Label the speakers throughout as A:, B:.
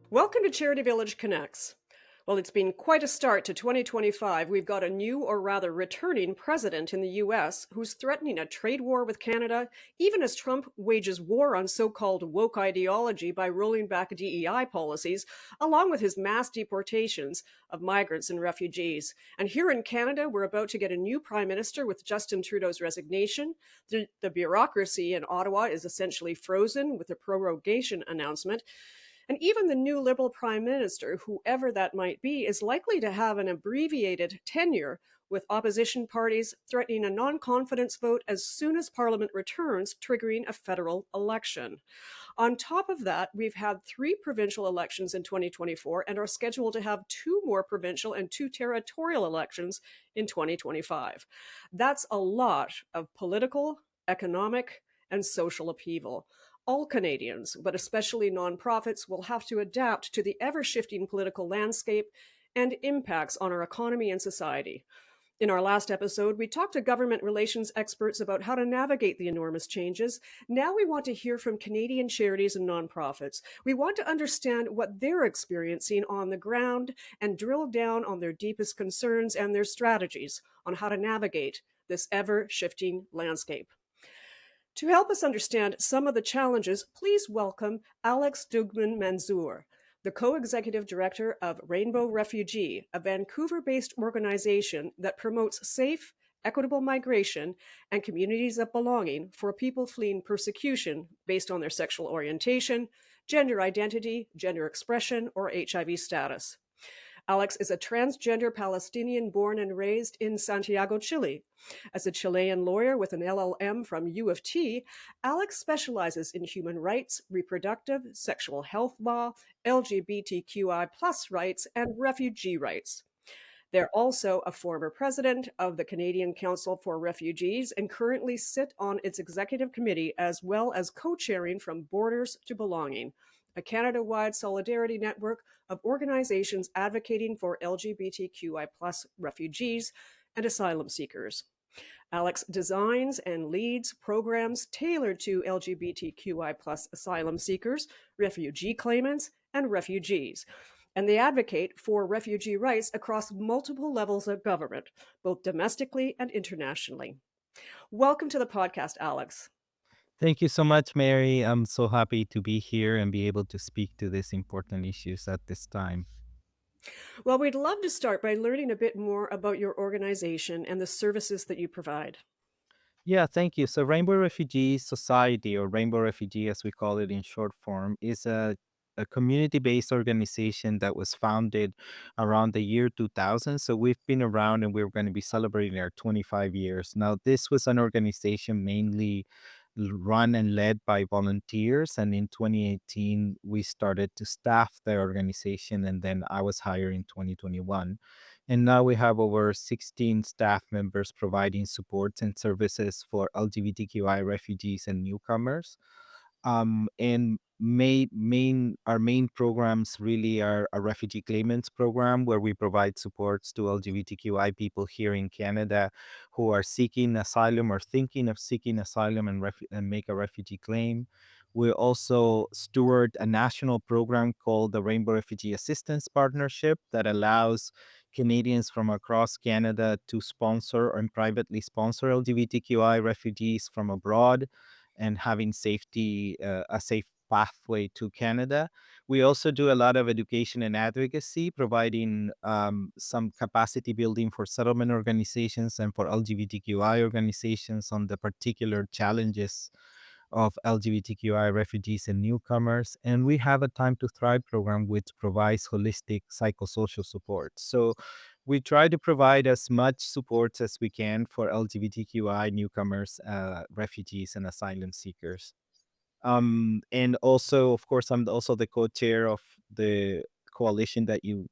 A: Welcome to Charity Village Connects. Well, it's been quite a start to 2025. We've got a new, or rather returning, president in the US who's threatening a trade war with Canada, even as Trump wages war on so-called woke ideology by rolling back DEI policies, along with his mass deportations of migrants and refugees. And here in Canada, we're about to get a new prime minister with Justin Trudeau's resignation. The bureaucracy in Ottawa is essentially frozen with a prorogation announcement. And even the new Liberal Prime Minister, whoever that might be, is likely to have an abbreviated tenure, with opposition parties threatening a non confidence vote as soon as Parliament returns, triggering a federal election. On top of that, we've had 3 provincial elections in 2024 and are scheduled to have 2 more provincial and 2 territorial elections in 2025. That's a lot of political, economic, and social upheaval. All Canadians, but especially nonprofits, will have to adapt to the ever shifting political landscape and impacts on our economy and society. In our last episode, we talked to government relations experts about how to navigate the enormous changes. Now we want to hear from Canadian charities and nonprofits. We want to understand what they're experiencing on the ground and drill down on their deepest concerns and their strategies on how to navigate this ever shifting landscape. To help us understand some of the challenges, please welcome Aleks Dughman Manzur, the co-executive director of Rainbow Refugee, a Vancouver-based organization that promotes safe, equitable migration and communities of belonging for people fleeing persecution based on their sexual orientation, gender identity, gender expression, or HIV status. Aleks is a transgender Palestinian born and raised in Santiago, Chile. As a Chilean lawyer with an LLM from U of T, Aleks specializes in human rights, reproductive, sexual health law, LGBTQI+ rights, and refugee rights. They're also a former president of the Canadian Council for Refugees and currently sit on its executive committee, as well as co-chairing From Borders to Belonging, a Canada-wide solidarity network of organizations advocating for LGBTQI+ refugees and asylum seekers. Aleks designs and leads programs tailored to LGBTQI+ asylum seekers, refugee claimants, and refugees. And they advocate for refugee rights across multiple levels of government, both domestically and internationally. Welcome to the podcast, Aleks.
B: Thank you so much, Mary. I'm so happy to be here and be able to speak to these important issues at this time.
A: Well, we'd love to start by learning a bit more about your organization and the services that you provide.
B: Yeah, thank you. So, Rainbow Refugee Society, or Rainbow Refugee as we call it in short form, is a community based organization that was founded around the year 2000. So, we've been around and we're going to be celebrating our 25 years. Now, this was an organization mainly run and led by volunteers. And in 2018, we started to staff the organization. And then I was hired in 2021. And now we have over 16 staff members providing supports and services for LGBTQI refugees and newcomers. And our main programs really are a refugee claimants program where we provide supports to LGBTQI people here in Canada who are seeking asylum or thinking of seeking asylum and make a refugee claim. We also steward a national program called the Rainbow Refugee Assistance Partnership that allows Canadians from across Canada to sponsor and privately sponsor LGBTQI refugees from abroad and having a safe pathway to Canada. We also do a lot of education and advocacy, providing some capacity building for settlement organizations and for LGBTQI organizations on the particular challenges of LGBTQI refugees and newcomers. And we have a Time to Thrive program, which provides holistic psychosocial support. So we try to provide as much support as we can for LGBTQI newcomers, refugees, and asylum seekers. And also, of course, I'm also the co-chair of the coalition that you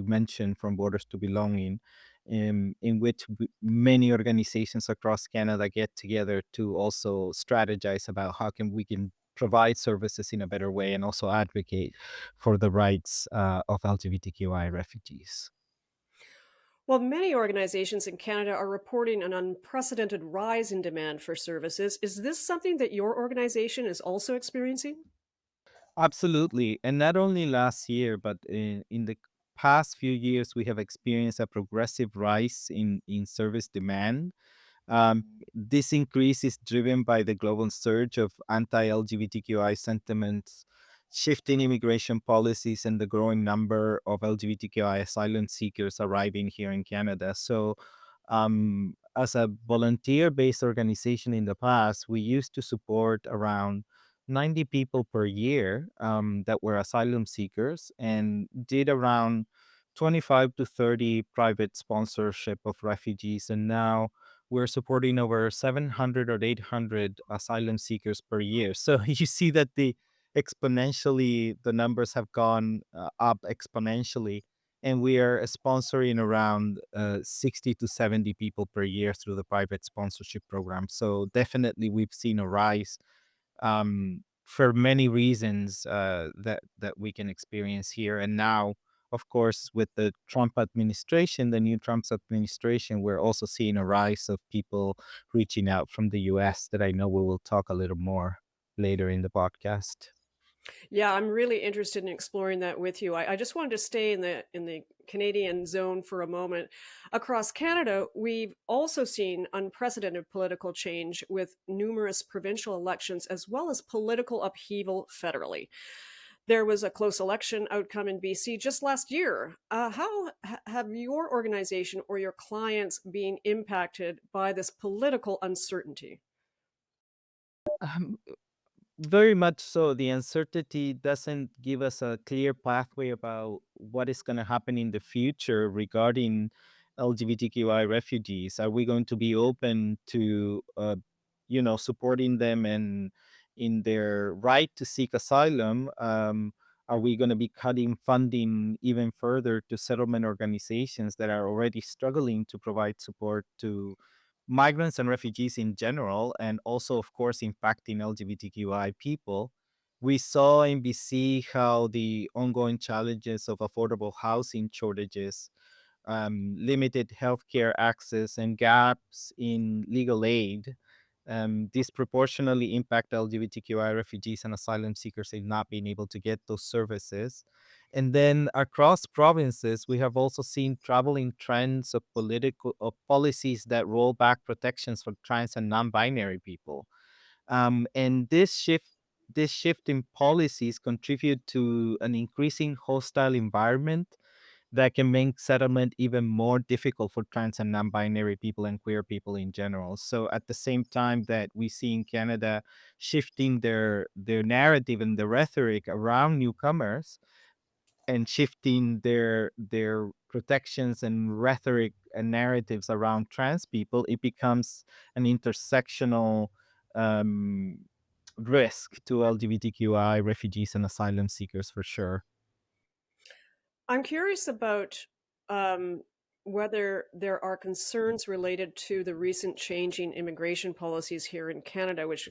B: mentioned, From Borders to Belonging, in which many organizations across Canada get together to also strategize about how we can provide services in a better way and also advocate for the rights of LGBTQI refugees.
A: Well, many organizations in Canada are reporting an unprecedented rise in demand for services. Is this something that your organization is also experiencing?
B: Absolutely. And not only last year, but in the past few years, we have experienced a progressive rise in service demand. This increase is driven by the global surge of anti LGBTQI sentiments, shifting immigration policies, and the growing number of LGBTQI asylum seekers arriving here in Canada. So, as a volunteer based organization in the past, we used to support around 90 people per year that were asylum seekers and did around 25 to 30 private sponsorship of refugees. And now we're supporting over 700 or 800 asylum seekers per year. So you see that the numbers have gone up exponentially. And we are sponsoring around 60 to 70 people per year through the private sponsorship program. So definitely we've seen a rise for many reasons that we can experience here. And now, of course, with the Trump administration, the new Trump's administration, we're also seeing a rise of people reaching out from the U.S. that I know we will talk a little more later in the podcast.
A: Yeah, I'm really interested in exploring that with you. I just wanted to stay in the Canadian zone for a moment. Across Canada, we've also seen unprecedented political change with numerous provincial elections as well as political upheaval federally. There was a close election outcome in BC just last year. Have your organization or your clients been impacted by this political uncertainty?
B: Um, Very much so. The uncertainty doesn't give us a clear pathway about what is going to happen in the future regarding LGBTQI refugees. Are we going to be open to, supporting them and in their right to seek asylum? Are we going to be cutting funding even further to settlement organizations that are already struggling to provide support to migrants and refugees in general, and also, of course, impacting LGBTQI people? We saw in BC how the ongoing challenges of affordable housing shortages, limited healthcare access, and gaps in legal aid disproportionately impact LGBTQI refugees and asylum seekers in not being able to get those services. And then across provinces, we have also seen troubling trends of policies that roll back protections for trans and non-binary people. And this shift in policies contribute to an increasing hostile environment that can make settlement even more difficult for trans and non-binary people and queer people in general. So at the same time that we see in Canada shifting their narrative and the rhetoric around newcomers and shifting their protections and rhetoric and narratives around trans people, it becomes an intersectional um, risk to LGBTQI refugees and asylum seekers for sure.
A: I'm curious about um, whether there are concerns related to the recent changing immigration policies here in Canada, which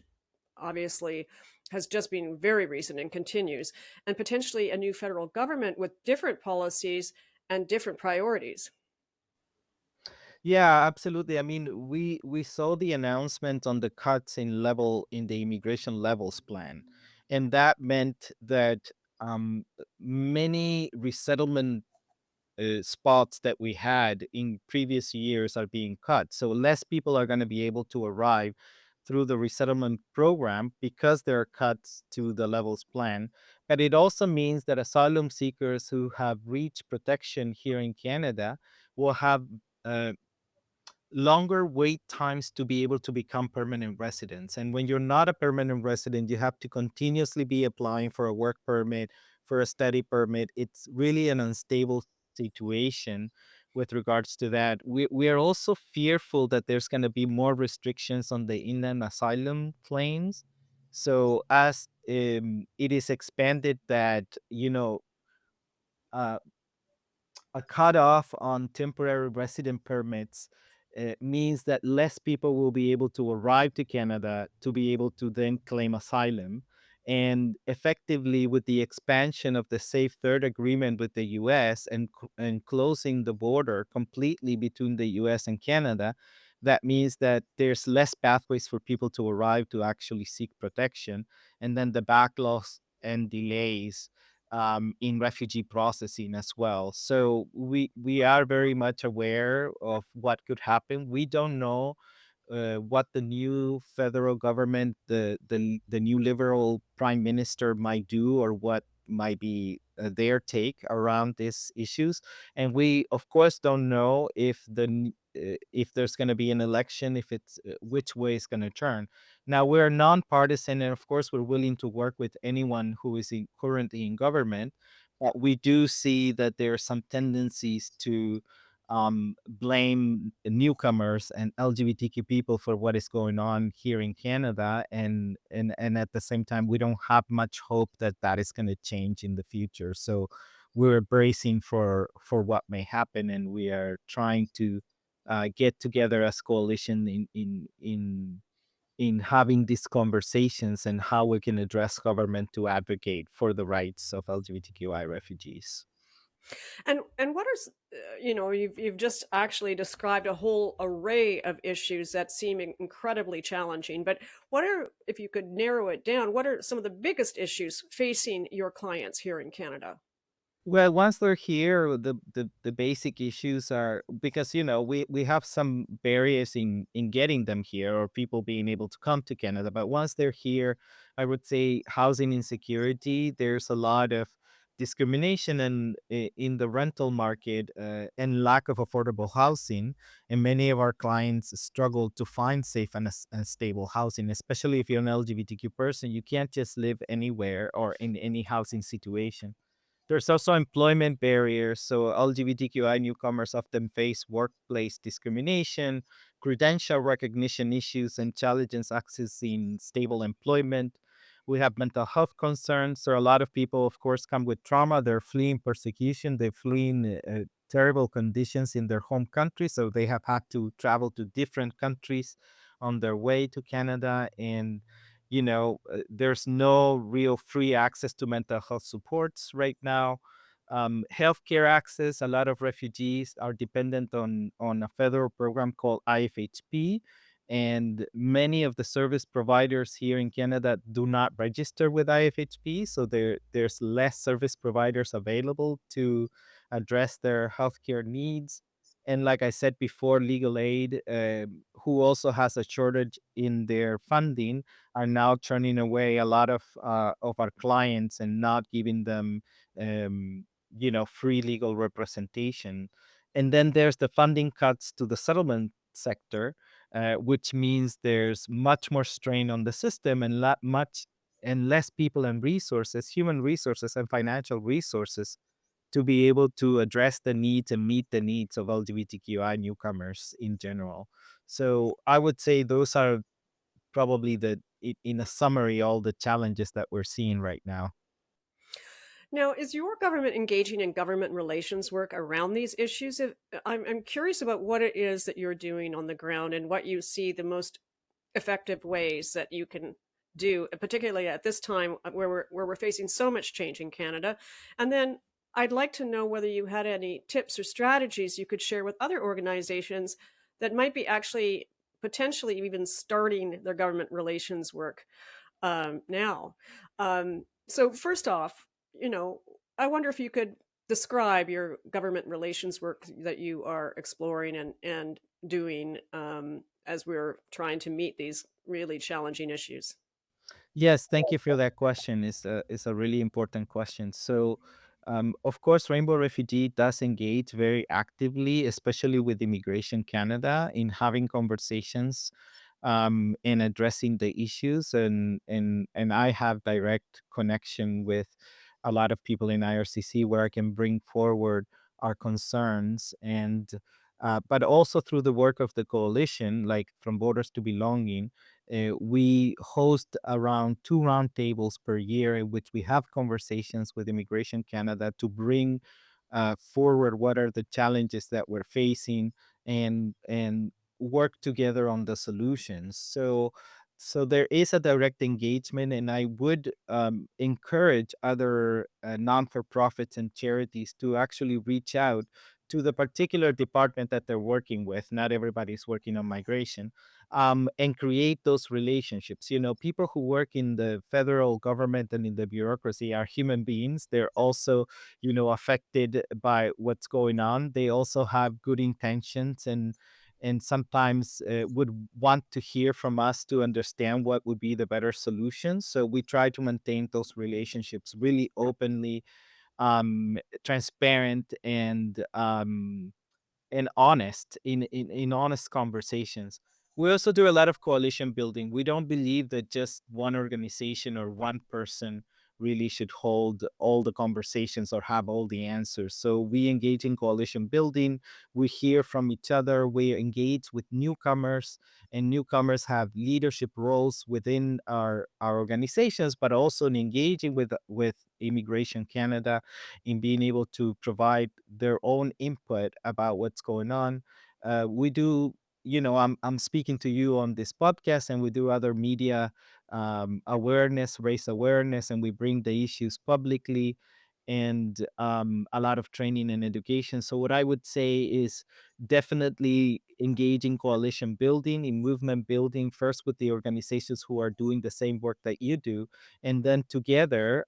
A: obviously has just been very recent and continues, and potentially a new federal government with different policies and different priorities.
B: Yeah, absolutely. I mean, we saw the announcement on the cuts in the immigration levels plan, and that meant that many resettlement spots that we had in previous years are being cut. So less people are going to be able to arrive through the resettlement program because there are cuts to the levels plan. But it also means that asylum seekers who have reached protection here in Canada will have uh, longer wait times to be able to become permanent residents. And when you're not a permanent resident, you have to continuously be applying for a work permit, for a study permit. It's really an unstable situation with regards to that. We are also fearful that there's going to be more restrictions on the inland asylum claims. So as it is expanded that, uh, a cutoff on temporary resident permits means that less people will be able to arrive to Canada to be able to then claim asylum. And effectively, with the expansion of the Safe Third Agreement with the US and closing the border completely between the US and Canada, that means that there's less pathways for people to arrive to actually seek protection. And then the backlogs and delays in refugee processing as well. So we are very much aware of what could happen. We don't know what the new federal government, the new liberal prime minister might do, or what might be their take around these issues. And we, of course, don't know if if there's going to be an election, if it's which way it's going to turn. Now we're nonpartisan, and of course, we're willing to work with anyone who is currently in government. But we do see that there are some tendencies to blame newcomers and LGBTQ people for what is going on here in Canada, and at the same time, we don't have much hope that that is going to change in the future. So we're bracing for what may happen, and we are trying to get together as coalition in having these conversations and how we can address government to advocate for the rights of LGBTQI refugees.
A: And what are you've just actually described a whole array of issues that seem incredibly challenging. But what are, if you could narrow it down, what are some of the biggest issues facing your clients here in Canada?
B: Well, once they're here, the basic issues are because we have some barriers in getting them here, or people being able to come to Canada. But once they're here, I would say housing insecurity. There's a lot of discrimination in the rental market, and lack of affordable housing. And many of our clients struggle to find safe and stable housing, especially if you're an LGBTQ person. You can't just live anywhere or in any housing situation. There's also employment barriers. So LGBTQI newcomers often face workplace discrimination, credential recognition issues, and challenges accessing stable employment. We have mental health concerns. So a lot of people, of course, come with trauma. They're fleeing persecution. They're fleeing terrible conditions in their home country. So they have had to travel to different countries on their way to Canada. And there's no real free access to mental health supports right now. Healthcare access, a lot of refugees are dependent on a federal program called IFHP, and many of the service providers here in Canada do not register with IFHP, so there's less service providers available to address their healthcare needs. And like I said before, legal aid, who also has a shortage in their funding, are now turning away a lot of our clients and not giving them, free legal representation. And then there's the funding cuts to the settlement sector, which means there's much more strain on the system and much and less people and resources, human resources and financial resources, to be able to address the needs and meet the needs of LGBTQI newcomers in general. So I would say those are probably in a summary, all the challenges that we're seeing right now.
A: Now, is your government engaging in government relations work around these issues? I'm curious about what it is that you're doing on the ground and what you see the most effective ways that you can do, particularly at this time where we're facing so much change in Canada. And then I'd like to know whether you had any tips or strategies you could share with other organizations that might be actually potentially even starting their government relations work now. So first off, I wonder if you could describe your government relations work that you are exploring and doing as we're trying to meet these really challenging issues.
B: Yes, thank you for that question. It's a really important question. So, of course, Rainbow Refugee does engage very actively, especially with Immigration Canada, in having conversations in addressing the issues, and I have direct connection with a lot of people in IRCC where I can bring forward our concerns. And but also through the work of the coalition, like From Borders to Belonging, we host around 2 roundtables per year in which we have conversations with Immigration Canada to bring forward what are the challenges that we're facing, and work together on the solutions. So So there is a direct engagement, and I would encourage other non-for-profits and charities to actually reach out to the particular department that they're working with. Not everybody's working on migration, and create those relationships. You know, people who work in the federal government and in the bureaucracy are human beings. They're also, you know, affected by what's going on. They also have good intentions, and sometimes would want to hear from us to understand what would be the better solution. So we try to maintain those relationships really openly, transparent, and honest in honest conversations. We also do a lot of coalition building. We don't believe that just one organization or one person really should hold all the conversations or have all the answers. So we engage in coalition building. We hear from each other. We engage with newcomers, and newcomers have leadership roles within our organizations, but also in engaging with Immigration Canada in being able to provide their own input about what's going on. We do, you know, I'm speaking to you on this podcast, and we do other media awareness, raise awareness, and we bring the issues publicly, and a lot of training and education. So what I would say is definitely engage in coalition building, in movement building, first with the organizations who are doing the same work that you do, and then together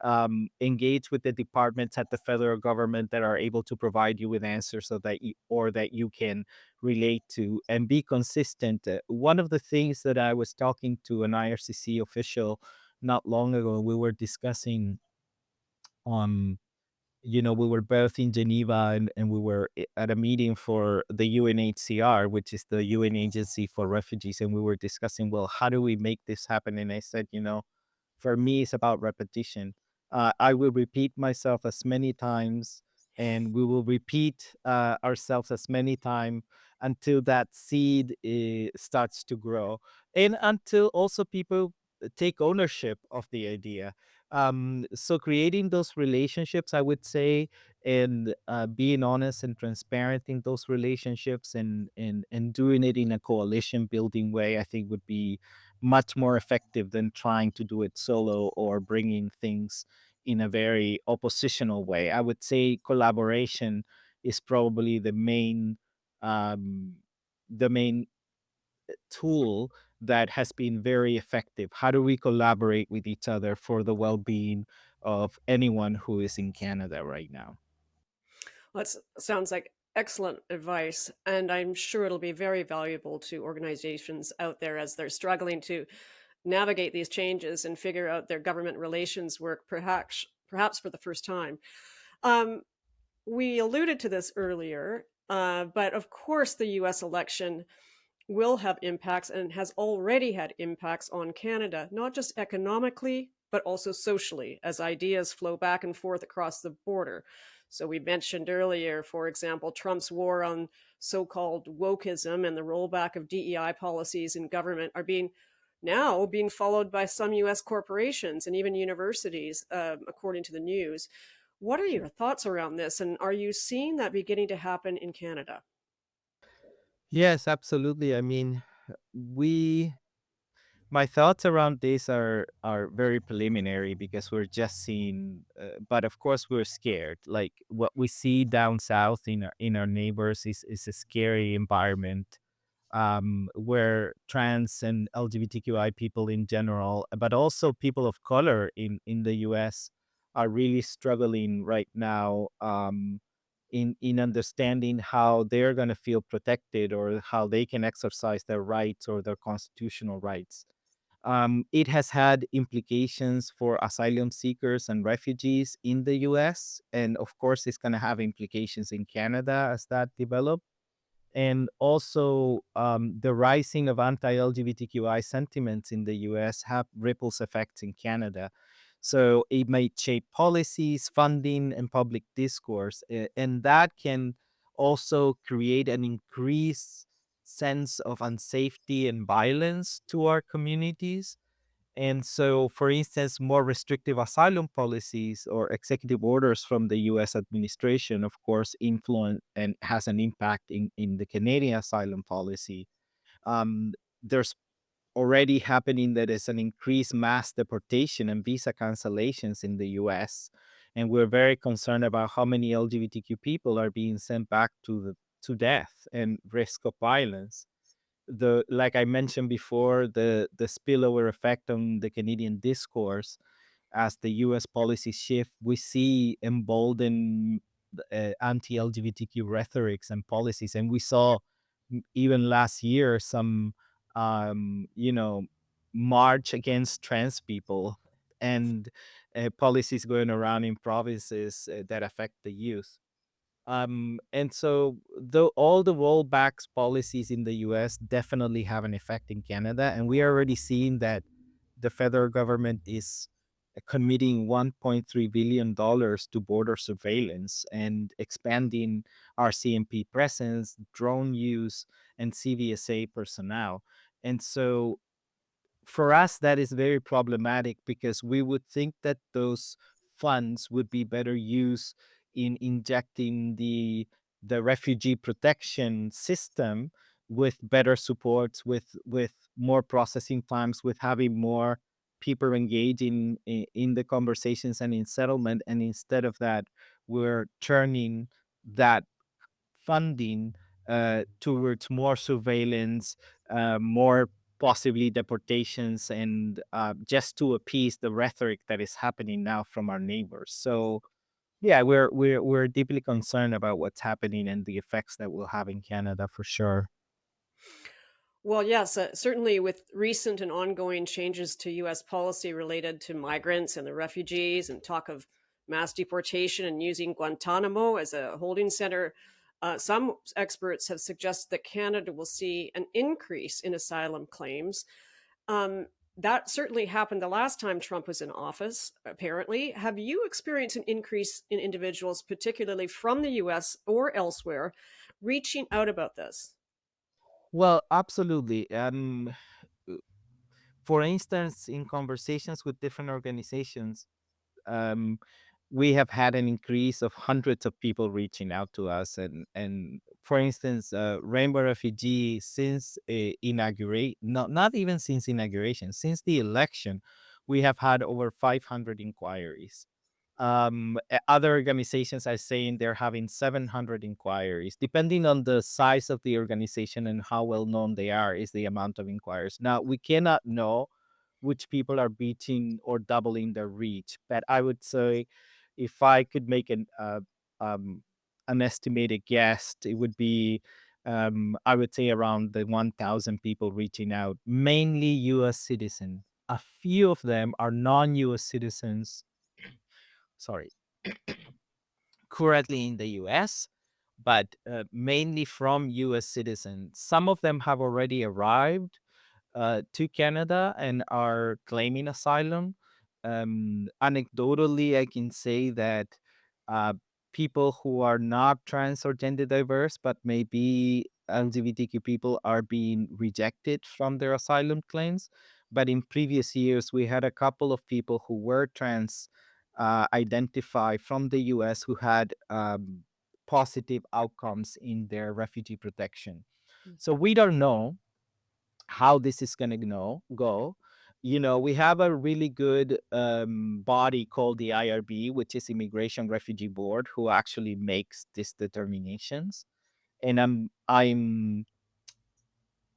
B: engage with the departments at the federal government that are able to provide you with answers, so that you can relate to and be consistent. One of the things that I was talking to an IRCC official not long ago, we were discussing on, you know, we were both in Geneva, and we were at a meeting for the UNHCR, which is the UN agency for refugees, and we were discussing, well, how do we make this happen? And I said, you know, for me, it's about repetition. I will repeat myself as many times, and we will repeat ourselves as many times until that seed starts to grow, and until also people take ownership of the idea. So creating those relationships, I would say, and being honest and transparent in those relationships, and doing it in a coalition building way, I think would be much more effective than trying to do it solo or bringing things in a very oppositional way. I would say collaboration is probably um, the main tool that has been very effective. How do we collaborate with each other for the well-being of anyone who is in Canada right now?
A: Well, that sounds like excellent advice, and I'm sure it'll be very valuable to organizations out there as they're struggling to navigate these changes and figure out their government relations work, perhaps for the first time. Um, we alluded to this earlier, but of course, the U.S. election will have impacts and has already had impacts on Canada, not just economically, but also socially, as ideas flow back and forth across the border. So, we mentioned earlier, for example, Trump's war on so called wokeism and the rollback of DEI policies in government are being followed by some US corporations and even universities, according to the news. What are your thoughts around this? And are you seeing that beginning to happen in Canada?
B: Yes, absolutely. I mean, we my thoughts around this are very preliminary because we're just seeing, but of course we're scared. Like what we see down south in our neighbors is a scary environment, where trans and LGBTQI people in general, but also people of color in the U.S. are really struggling right now, in understanding how they're going to feel protected or how they can exercise their rights or their constitutional rights. It has had implications for asylum seekers and refugees in the US. And of course, it's going to have implications in Canada as that develops. And also, the rising of anti-LGBTQI sentiments in the US have ripples effects in Canada. So it may shape policies, funding, and public discourse. And that can also create an increased sense of unsafety and violence to our communities. And so, for instance, more restrictive asylum policies or executive orders from the US administration, of course, influence and has an impact in the Canadian asylum policy. There's already happening that is an increased mass deportation and visa cancellations in the US. And we're very concerned about how many LGBTQ people are being sent back to death and risk of violence. The Like I mentioned before, the spillover effect on the Canadian discourse as the US policy shift, we see emboldened anti-LGBTQ rhetorics and policies. And we saw even last year some, you know, march against trans people and policies going around in provinces that affect the youth. And so all the rollbacks policies in the US definitely have an effect in Canada. And we are already seeing that the federal government is committing $1.3 billion to border surveillance and expanding our CMP presence, drone use, and CVSA personnel. And so for us, that is very problematic because we would think that those funds would be better used in injecting the refugee protection system with better supports, with more processing times, with having more people engaging in the conversations and in settlement. And instead of that, we're turning that funding towards more surveillance, more possibly deportations, and just to appease the rhetoric that is happening now from our neighbors. So yeah, we're deeply concerned about what's happening and the effects that will have in Canada for sure.
A: Well, yes, certainly with recent and ongoing changes to U.S. policy related to migrants and the refugees, and talk of mass deportation and using Guantanamo as a holding center, some experts have suggested that Canada will see an increase in asylum claims. Um, that certainly happened the last time Trump was in office, apparently. Have you experienced an increase in individuals, particularly from the US or elsewhere, reaching out about this?
B: Well, absolutely. For instance, in conversations with different organizations, um, we have had an increase of hundreds of people reaching out to us. And for instance, Rainbow Refugee, since inaugurate, not even since inauguration, since the election, we have had over 500 inquiries. Other organizations are saying they're having 700 inquiries. Depending on the size of the organization and how well known they are, is the amount of inquiries. Now, we cannot know which people are beating or doubling their reach, but I would say, if I could make um, an estimated guess, it would be, I would say, around the 1,000 people reaching out, mainly U.S. citizens. A few of them are non-U.S. citizens, sorry, currently in the US, but mainly from US citizens. Some of them have already arrived to Canada and are claiming asylum. Anecdotally, I can say that uh, people who are not trans or gender diverse, but maybe LGBTQ people, are being rejected from their asylum claims. But in previous years, we had a couple of people who were trans identified from the US who had positive outcomes in their refugee protection. So we don't know how this is going to go. We have a really good body called the IRB, which is Immigration Refugee Board, who actually makes these determinations. And I'm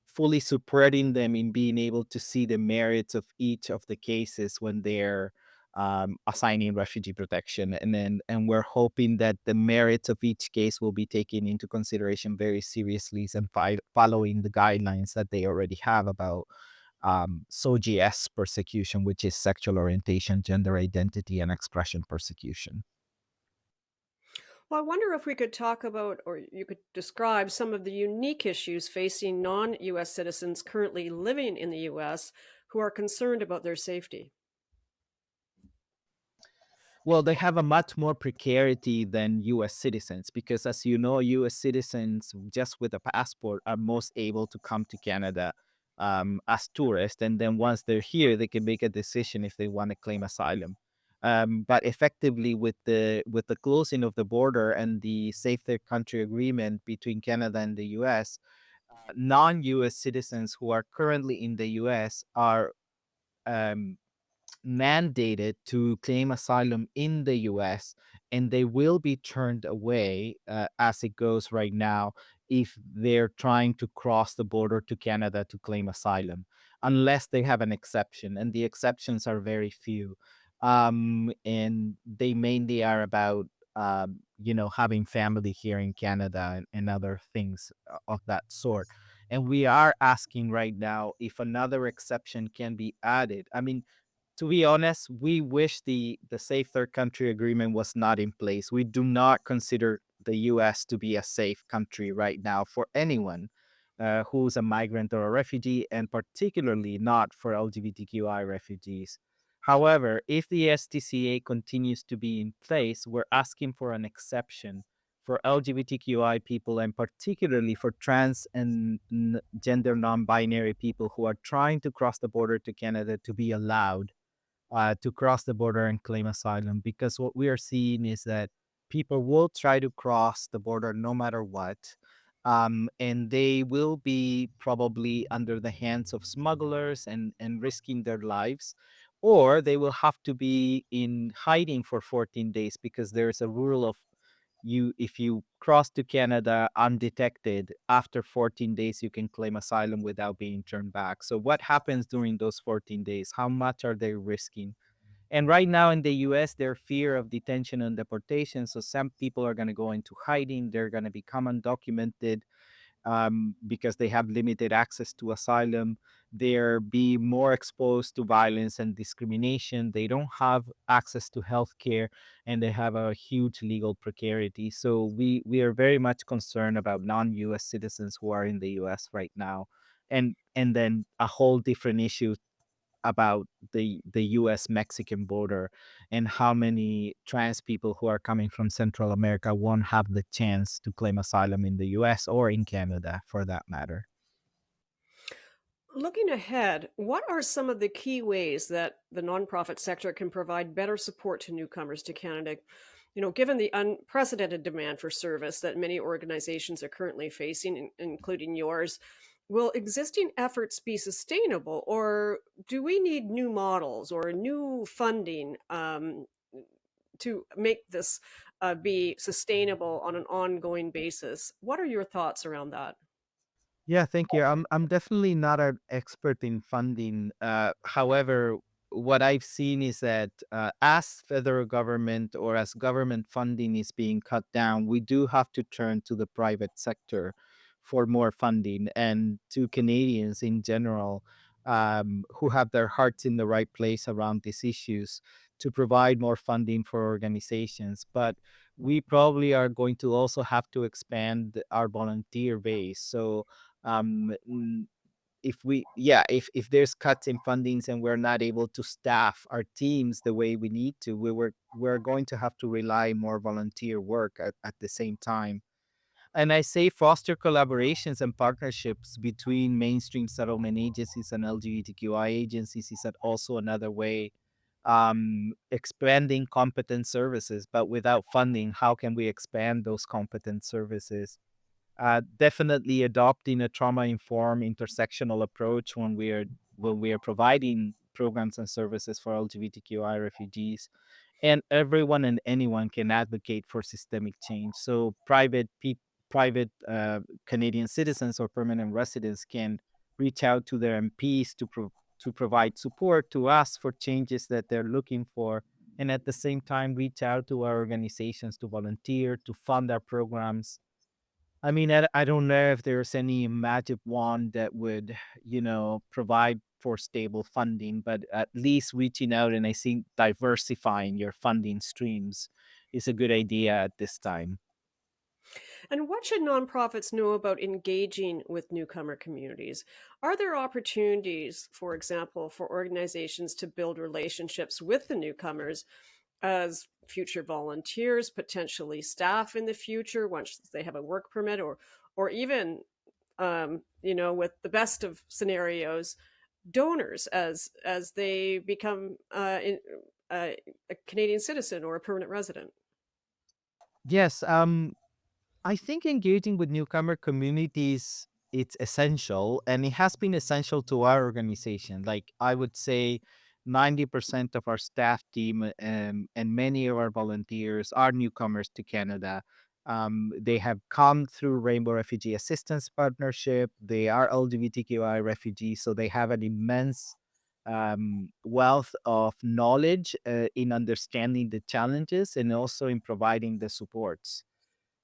B: fully supporting them in being able to see the merits of each of the cases when they're assigning refugee protection. And we're hoping that the merits of each case will be taken into consideration very seriously, and following the guidelines that they already have about SOGS persecution, which is sexual orientation, gender identity, and expression persecution.
A: Well, I wonder if we could talk about, or you could describe some of the unique issues facing non US citizens currently living in the US who are concerned about their safety.
B: Well, they have a much more precarity than US citizens because, as you know, US citizens just with a passport are most able to come to Canada as tourists. And then once they're here, they can make a decision if they want to claim asylum. But effectively, with the closing of the border and the Safe Third Country Agreement between Canada and the US, non-US citizens who are currently in the US are um, mandated to claim asylum in the US, and they will be turned away as it goes right now if they're trying to cross the border to Canada to claim asylum, unless they have an exception. And the exceptions are very few. And they mainly are about, having family here in Canada and other things of that sort. And we are asking right now if another exception can be added. I mean, to be honest, we wish the Safe Third Country Agreement was not in place. We do not consider the U.S. to be a safe country right now for anyone who's a migrant or a refugee, and particularly not for LGBTQI refugees. However, if the STCA continues to be in place, we're asking for an exception for LGBTQI people, and particularly for trans and gender non binary people who are trying to cross the border to Canada to be allowed to cross the border and claim asylum, because what we are seeing is that people will try to cross the border no matter what. And they will be probably under the hands of smugglers and risking their lives, or they will have to be in hiding for 14 days because there's a rule of you if you cross to Canada undetected after 14 days you can claim asylum without being turned back. So what happens during those 14 days? How much are they risking? And right now in the US, there's fear of detention and deportation. So some people are going to go into hiding. They're going to become undocumented because they have limited access to asylum. They're be more exposed to violence and discrimination. They don't have access to health care, and they have a huge legal precarity. So we are very much concerned about non-US citizens who are in the US right now. And then a whole different issue about the US Mexican border, and how many trans people who are coming from Central America won't have the chance to claim asylum in the US or in Canada for that matter.
A: Looking ahead, what are some of the key ways that the nonprofit sector can provide better support to newcomers to Canada? Given the unprecedented demand for service that many organizations are currently facing, including yours, will existing efforts be sustainable, or do we need new models or new funding to make this be sustainable on an ongoing basis? What are your thoughts around that?
B: Yeah, thank you. I'm definitely not an expert in funding. However, what I've seen is that as federal government or as government funding is being cut down, we do have to turn to the private sector for more funding, and to Canadians in general who have their hearts in the right place around these issues to provide more funding for organizations. But we probably are going to also have to expand our volunteer base. So if we yeah if there's cuts in fundings and we're not able to staff our teams the way we need to, we're going to have to rely more volunteer work at the same time. And I say foster collaborations and partnerships between mainstream settlement agencies and LGBTQI agencies is also another way. Expanding competent services, but without funding, how can we expand those competent services? Definitely adopting a trauma-informed intersectional approach when we are providing programs and services for LGBTQI refugees, and everyone and anyone can advocate for systemic change. So private Canadian citizens or permanent residents can reach out to their MPs to provide support, to ask for changes that they're looking for, and at the same time reach out to our organizations to volunteer, to fund our programs. I mean, I don't know if there's any magic wand that would, provide for stable funding, but at least reaching out and I think diversifying your funding streams is a good idea at this time.
A: And what should nonprofits know about engaging with newcomer communities? Are there opportunities, for example, for organizations to build relationships with the newcomers as future volunteers, potentially staff in the future once they have a work permit, or even with the best of scenarios, donors as they become a Canadian citizen or a permanent resident?
B: Yes, I think engaging with newcomer communities it's essential, and it has been essential to our organization. Like I would say 90% of our staff team, and many of our volunteers are newcomers to Canada. They have come through Rainbow Refugee Assistance Partnership. They are LGBTQI refugees, so they have an immense wealth of knowledge in understanding the challenges and also in providing the supports.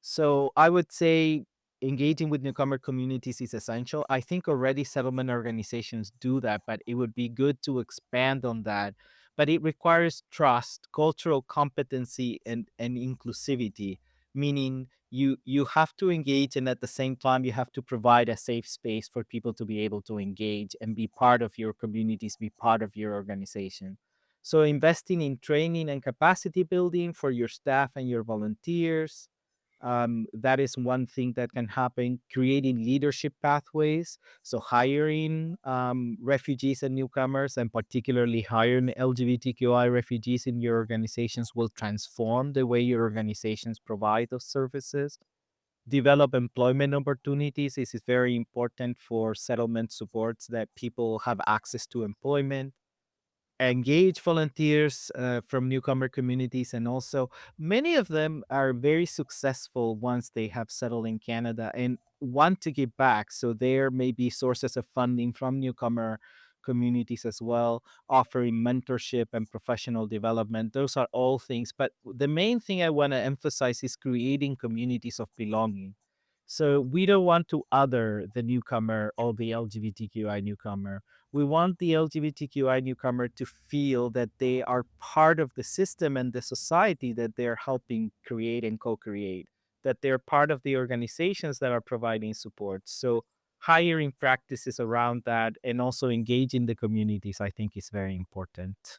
B: So I would say engaging with newcomer communities is essential. I think already settlement organizations do that, but it would be good to expand on that. But it requires trust, cultural competency, and inclusivity, meaning you have to engage, and at the same time you have to provide a safe space for people to be able to engage and be part of your communities, be part of your organization. So investing in training and capacity building for your staff and your volunteers, that is one thing that can happen. Creating leadership pathways, so hiring refugees and newcomers, and particularly hiring LGBTQI refugees in your organizations, will transform the way your organizations provide those services. Develop employment opportunities. This is very important for settlement supports, that people have access to employment. Engage volunteers from newcomer communities, and also many of them are very successful once they have settled in Canada and want to give back. So there may be sources of funding from newcomer communities as well, offering mentorship and professional development. Those are all things, but the main thing I want to emphasize is creating communities of belonging. So we don't want to other the newcomer or the LGBTQI newcomer. We want the LGBTQI newcomer to feel that they are part of the system and the society that they're helping create and co-create, that they're part of the organizations that are providing support. So hiring practices around that and also engaging the communities, I think, is very important.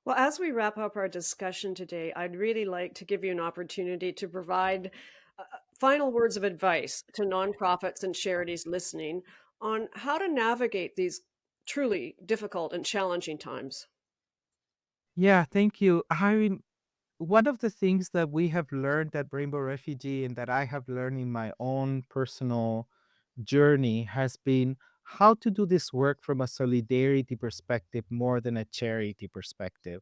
A: Well, as we wrap up our discussion today, I'd really like to give you an opportunity to provide final words of advice to nonprofits and charities listening on how to navigate these truly difficult and challenging times.
B: Yeah, thank you. I mean, one of the things that we have learned at Rainbow Refugee, and that I have learned in my own personal journey, has been how to do this work from a solidarity perspective more than a charity perspective.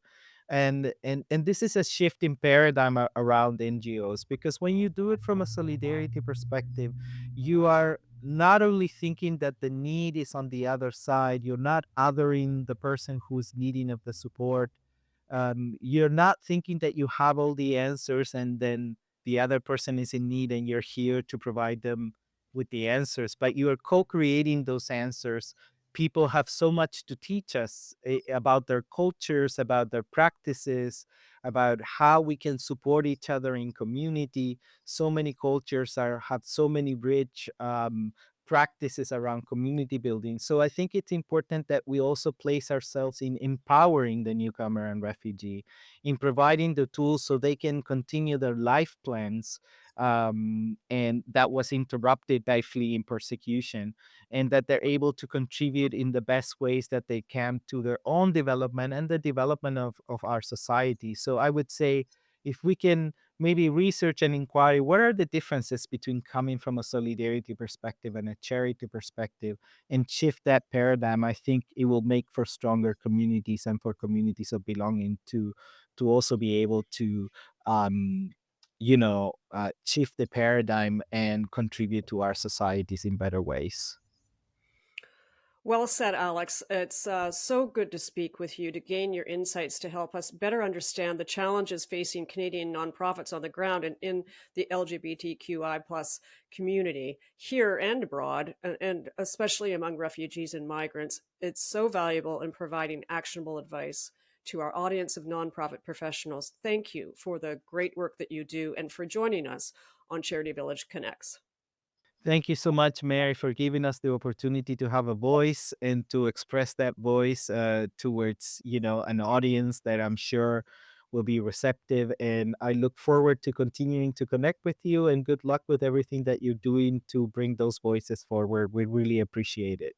B: And this is a shift in paradigm around NGOs, because when you do it from a solidarity perspective, you are not only thinking that the need is on the other side, you're not othering the person who's needing of the support. You're not thinking that you have all the answers and then the other person is in need and you're here to provide them with the answers, but you are co-creating those answers. People have so much to teach us about their cultures, about their practices, about how we can support each other in community. So many cultures have so many rich practices around community building. So I think it's important that we also place ourselves in empowering the newcomer and refugee, in providing the tools so they can continue their life plans, and that was interrupted by fleeing persecution, and that they're able to contribute in the best ways that they can to their own development and the development of our society. So I would say, if we can maybe research and inquire what are the differences between coming from a solidarity perspective and a charity perspective, and shift that paradigm, I think it will make for stronger communities and for communities of belonging to also be able to um shift the paradigm and contribute to our societies in better ways.
A: Well said, Alex. It's so good to speak with you to gain your insights to help us better understand the challenges facing Canadian nonprofits on the ground and in the LGBTQI plus community here and abroad, and especially among refugees and migrants. It's so valuable in providing actionable advice to our audience of nonprofit professionals. Thank you for the great work that you do and for joining us on Charity Village Connects.
B: Thank you so much, Mary, for giving us the opportunity to have a voice and to express that voice towards, an audience that I'm sure will be receptive. And I look forward to continuing to connect with you, and good luck with everything that you're doing to bring those voices forward. We really appreciate it.